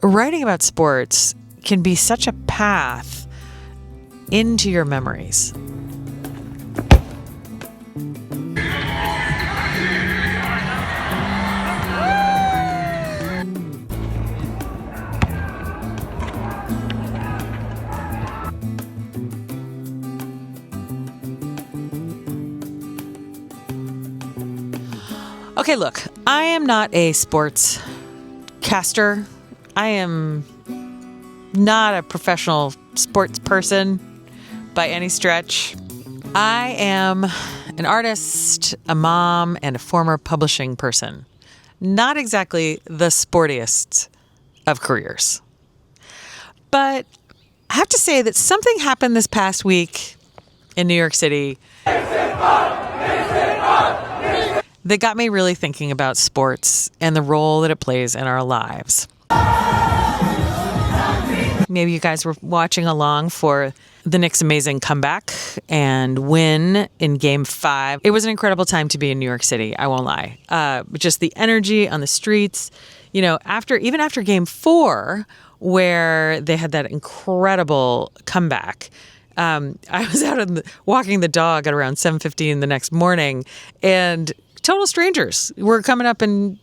writing about sports can be such a path into your memories. Okay, look, I am not a sports caster. I am not a professional sports person by any stretch. I am an artist, a mom, and a former publishing person. Not exactly the sportiest of careers. But I have to say that something happened this past week in New York City that got me really thinking about sports and the role that it plays in our lives. Maybe you guys were watching along for the Knicks' amazing comeback and win in Game 5. It was an incredible time to be in New York City, I won't lie. Just the energy on the streets, even after Game 4, where they had that incredible comeback. I was out walking the dog at around 7:15 the next morning, and total strangers were coming up and,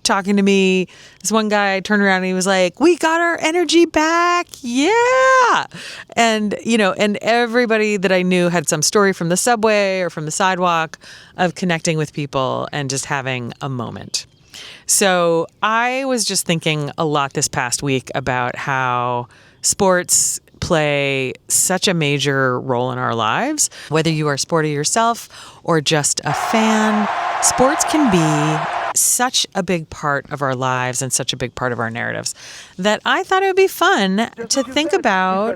talking to me. This one guy turned around and he was like, "We got our energy back. Yeah." And, and everybody that I knew had some story from the subway or from the sidewalk of connecting with people and just having a moment. So I was just thinking a lot this past week about how sports play such a major role in our lives. Whether you are sporty yourself or just a fan, sports can be such a big part of our lives and such a big part of our narratives that I thought it would be fun to think about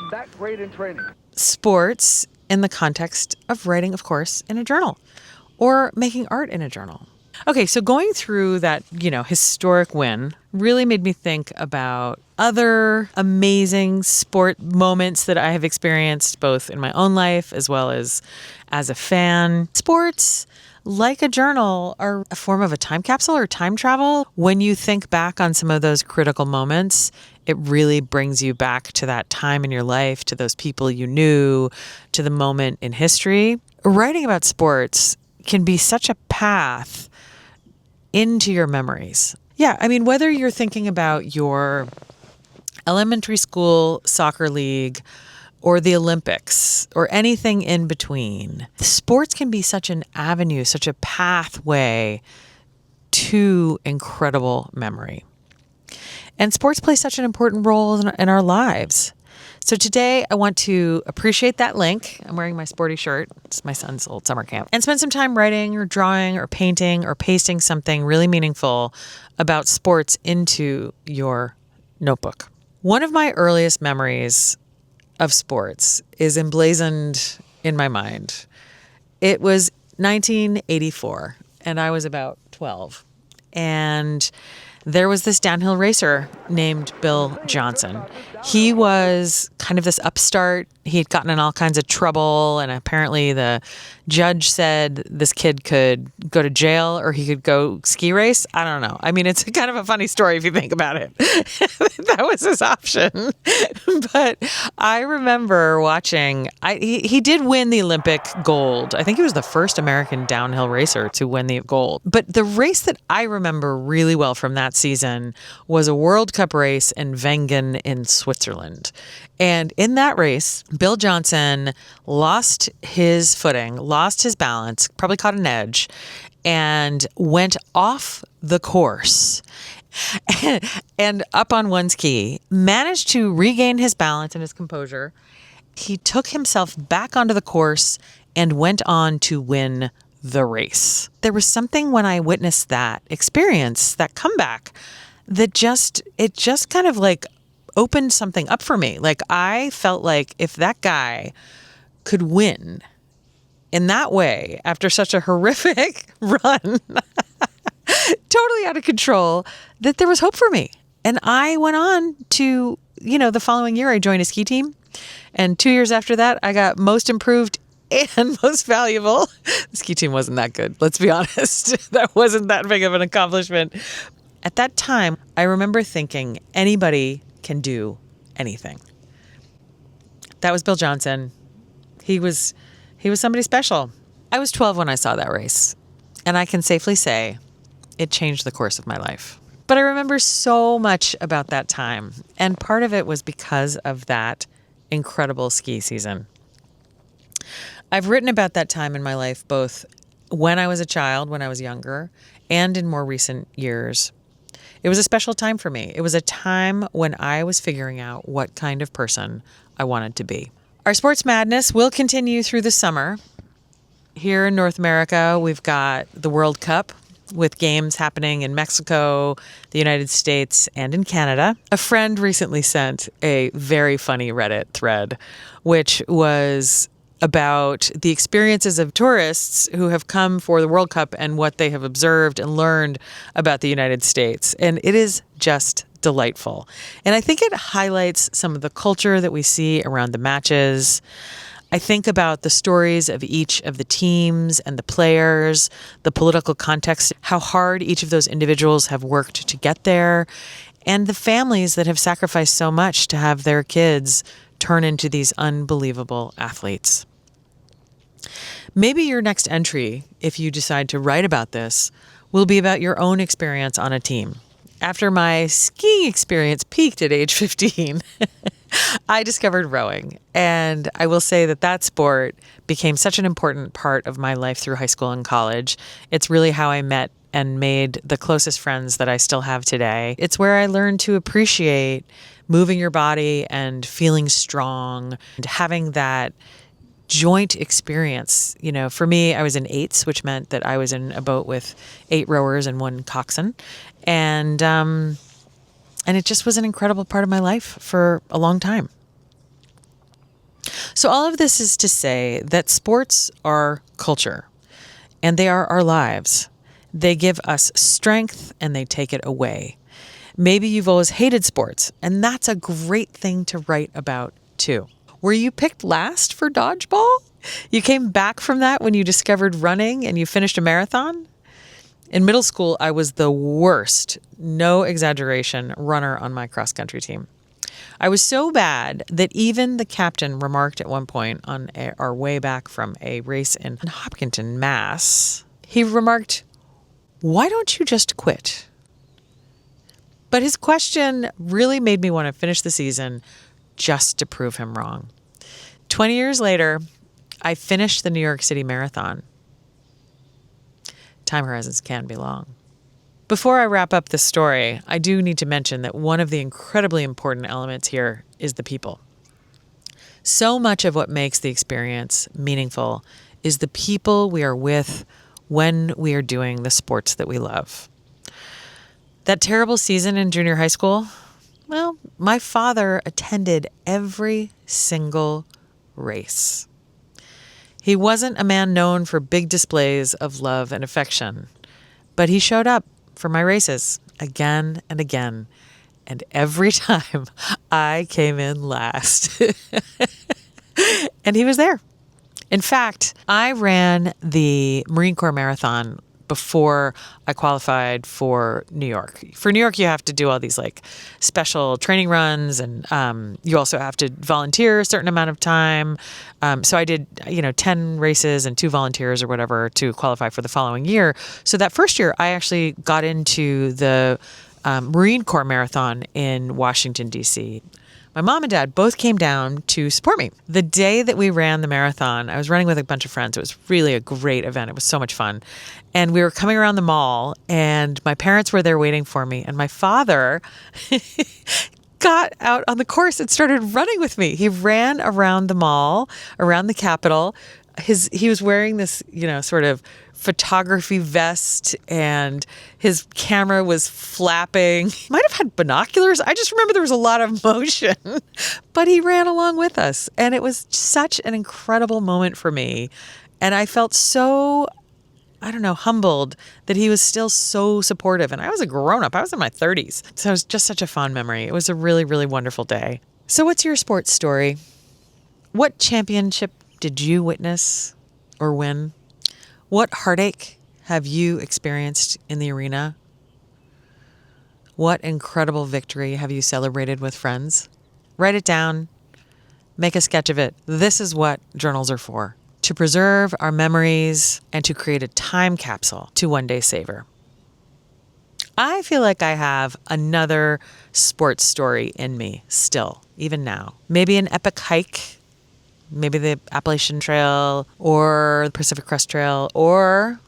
sports in the context of writing, of course, in a journal or making art in a journal. Okay, so going through that, historic win really made me think about other amazing sport moments that I have experienced both in my own life as well as a fan. Sports, like a journal, are a form of a time capsule or time travel. When you think back on some of those critical moments, it really brings you back to that time in your life, to those people you knew, to the moment in history. Writing about sports can be such a path into your memories. Yeah, I mean, whether you're thinking about your elementary school soccer league or the Olympics or anything in between, sports can be such an avenue, such a pathway to incredible memory. And sports play such an important role in our lives. So today I want to appreciate that link. I'm wearing my sporty shirt. It's my son's old summer camp. And spend some time writing or drawing or painting or pasting something really meaningful about sports into your notebook. One of my earliest memories of sports is emblazoned in my mind. It was 1984, and I was about 12. And there was this downhill racer named Bill Johnson. He was kind of this upstart. He had gotten in all kinds of trouble, and apparently the judge said this kid could go to jail or he could go ski race. I don't know. I mean, it's kind of a funny story if you think about it. That was his option. But I remember watching, he did win the Olympic gold. I think he was the first American downhill racer to win the gold. But the race that I remember really well from that season was a World Cup race in Wengen in Switzerland. And in that race, Bill Johnson lost his footing, lost his balance, probably caught an edge, and went off the course and up on one ski, managed to regain his balance and his composure. He took himself back onto the course and went on to win the race. There was something when I witnessed that experience, that comeback, that just kind of like opened something up for me. Like, I felt like if that guy could win in that way after such a horrific run, totally out of control, that there was hope for me. And I went on to, the following year I joined a ski team. And 2 years after that, I got most improved and most valuable. The ski team wasn't that good. Let's be honest. That wasn't that big of an accomplishment. At that time, I remember thinking anybody can do anything. That was Bill Johnson. He was somebody special. I was 12 when I saw that race, and I can safely say it changed the course of my life. But I remember so much about that time, and part of it was because of that incredible ski season. I've written about that time in my life, both when I was a child, when I was younger, and in more recent years. It was a special time for me. It was a time when I was figuring out what kind of person I wanted to be. Our sports madness will continue through the summer. Here in North America, we've got the World Cup with games happening in Mexico, the United States, and in Canada. A friend recently sent a very funny Reddit thread, which was about the experiences of tourists who have come for the World Cup and what they have observed and learned about the United States. And it is just delightful. And I think it highlights some of the culture that we see around the matches. I think about the stories of each of the teams and the players, the political context, how hard each of those individuals have worked to get there, and the families that have sacrificed so much to have their kids turn into these unbelievable athletes. Maybe your next entry, if you decide to write about this, will be about your own experience on a team. After my skiing experience peaked at age 15, I discovered rowing. And I will say that that sport became such an important part of my life through high school and college. It's really how I met and made the closest friends that I still have today. It's where I learned to appreciate moving your body and feeling strong and having that joint experience. You know, for me, I was in eights, which meant that I was in a boat with 8 rowers and 1 coxswain. And it just was an incredible part of my life for a long time. So all of this is to say that sports are culture, and they are our lives. They give us strength, and they take it away. Maybe you've always hated sports, and that's a great thing to write about too. Were you picked last for dodgeball? You came back from that when you discovered running and you finished a marathon? In middle school, I was the worst, no exaggeration, runner on my cross-country team. I was so bad that even the captain remarked at one point on our way back from a race in Hopkinton, Mass. He remarked, "Why don't you just quit?" But his question really made me want to finish the season just to prove him wrong. 20 years later, I finished the New York City Marathon. Time horizons can be long. Before I wrap up this story, I do need to mention that one of the incredibly important elements here is the people. So much of what makes the experience meaningful is the people we are with when we are doing the sports that we love. That terrible season in junior high school, well, my father attended every single race. He wasn't a man known for big displays of love and affection, but he showed up for my races again and again. And every time I came in last. And he was there. In fact, I ran the Marine Corps Marathon before I qualified for New York. For New York, you have to do all these like special training runs, and you also have to volunteer a certain amount of time. So I did, 10 races and 2 volunteers or whatever to qualify for the following year. So that first year, I actually got into the Marine Corps Marathon in Washington, D.C. My mom and dad both came down to support me. The day that we ran the marathon, I was running with a bunch of friends. It was really a great event. It was so much fun. And we were coming around the mall, and my parents were there waiting for me. And my father got out on the course and started running with me. He ran around the mall, around the Capitol. He was wearing this, sort of photography vest, and his camera was flapping. He might have had binoculars. I just remember there was a lot of motion, but he ran along with us. And it was such an incredible moment for me. And I felt so, humbled that he was still so supportive. And I was a grown-up. I was in my 30s. So it was just such a fond memory. It was a really, really wonderful day. So what's your sports story? What championship did you witness or win? What heartache have you experienced in the arena? What incredible victory have you celebrated with friends? Write it down. Make a sketch of it. This is what journals are for, to preserve our memories and to create a time capsule to one day savor. I feel like I have another sports story in me still, even now. Maybe an epic hike, maybe the Appalachian Trail or the Pacific Crest Trail, or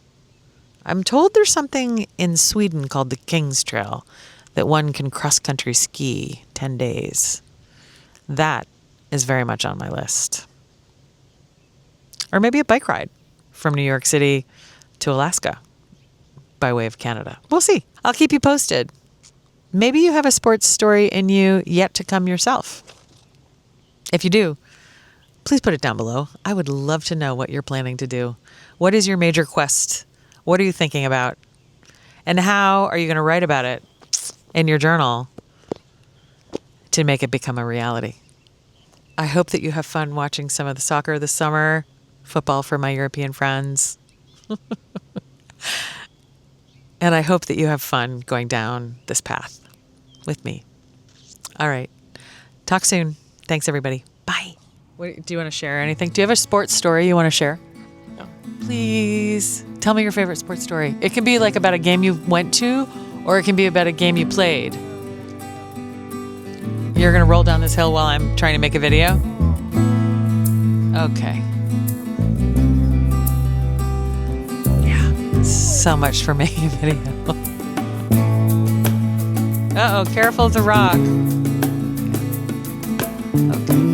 I'm told there's something in Sweden called the King's Trail that one can cross-country ski 10 days. That is very much on my list. Or maybe a bike ride from New York City to Alaska by way of Canada. We'll see. I'll keep you posted. Maybe you have a sports story in you yet to come yourself. If you do, please put it down below. I would love to know what you're planning to do. What is your major quest? What are you thinking about? And how are you going to write about it in your journal to make it become a reality? I hope that you have fun watching some of the soccer this summer, football for my European friends. And I hope that you have fun going down this path with me. All right. Talk soon. Thanks, everybody. Bye. Wait, do you want to share anything? Do you have a sports story you want to share? No. Please tell me your favorite sports story. It can be like about a game you went to, or it can be about a game you played. You're going to roll down this hill while I'm trying to make a video? Okay. Yeah, so much for making a video. Uh-oh, careful of the rock. Okay.